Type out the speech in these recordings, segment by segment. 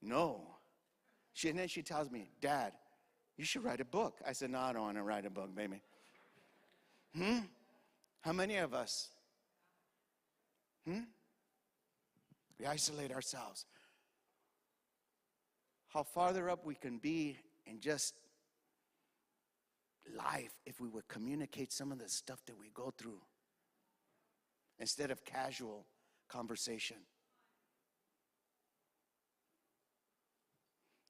no. And then she tells me, Dad, you should write a book. I said, no, I don't want to write a book, baby. How many of us? We isolate ourselves. How farther up we can be in just life if we would communicate some of the stuff that we go through instead of casual conversation.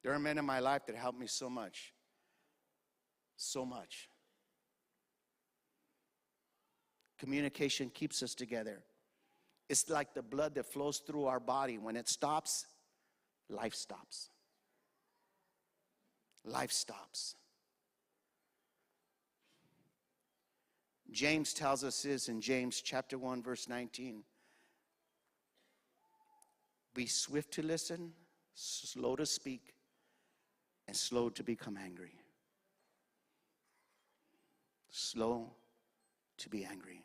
There are men in my life that helped me so much. So much. Communication keeps us together. It's like the blood that flows through our body. When it stops, life stops. Life stops. James tells us this in James chapter 1, verse 19. Be swift to listen, slow to speak, and slow to become angry. Slow to be angry.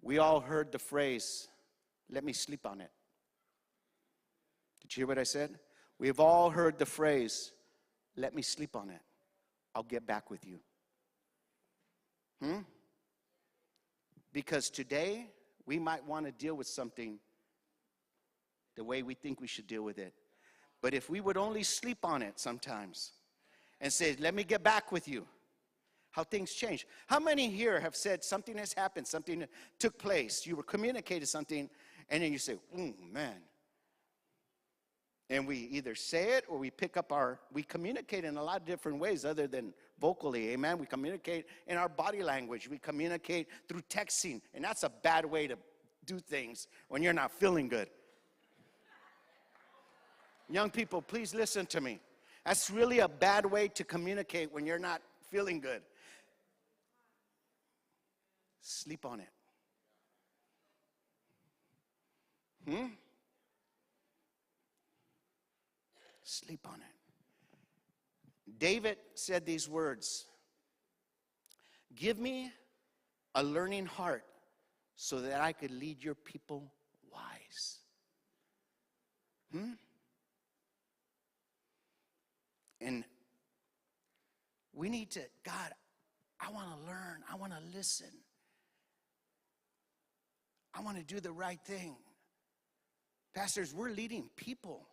We all heard the phrase, let me sleep on it. Did you hear what I said? We've all heard the phrase, let me sleep on it. I'll get back with you. Because today, we might want to deal with something the way we think we should deal with it. But if we would only sleep on it sometimes and say, let me get back with you, how things change. How many here have said something has happened, something took place, you were communicated something, and then you say, man. And we either say it or we we communicate in a lot of different ways other than vocally, amen? We communicate in our body language. We communicate through texting, and that's a bad way to do things when you're not feeling good. Young people, please listen to me. That's really a bad way to communicate when you're not feeling good. Sleep on it. Sleep on it. David said these words, give me a learning heart so that I could lead your people wise. And we need to, God, I want to learn. I want to listen. I want to do the right thing. Pastors, we're leading people.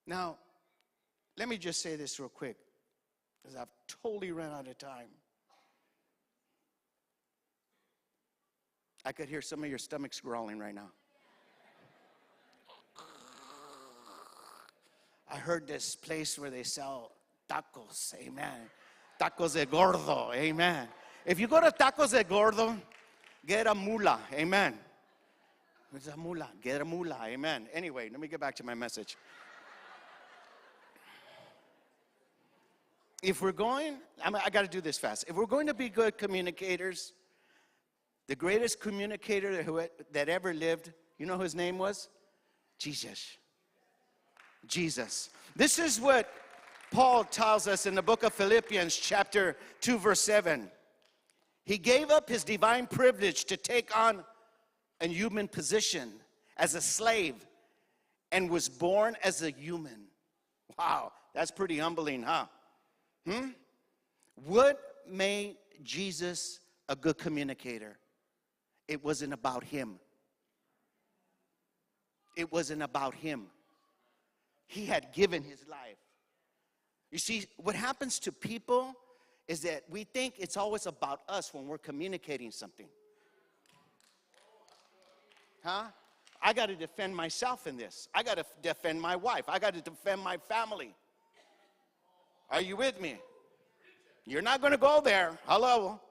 Now, let me just say this real quick, because I've totally run out of time. I could hear some of your stomachs growling right now. I heard this place where they sell tacos, amen. Tacos de gordo, amen. If you go to Tacos de Gordo, get a mula, amen. It's a mula, get a mula, amen. Anyway, let me get back to my message. If we're going, I got to do this fast. If we're going to be good communicators, the greatest communicator that ever lived, you know who his name was? Jesus. Jesus. This is what Paul tells us in the book of Philippians chapter 2 verse 7. He gave up his divine privilege to take on a human position as a slave and was born as a human. Wow, that's pretty humbling, huh? What made Jesus a good communicator? It wasn't about him. It wasn't about him. He had given his life. You see, what happens to people is that we think it's always about us when we're communicating something. I got to defend myself in this. I got to defend my wife. I got to defend my family. Are you with me? You're not going to go there. Hello?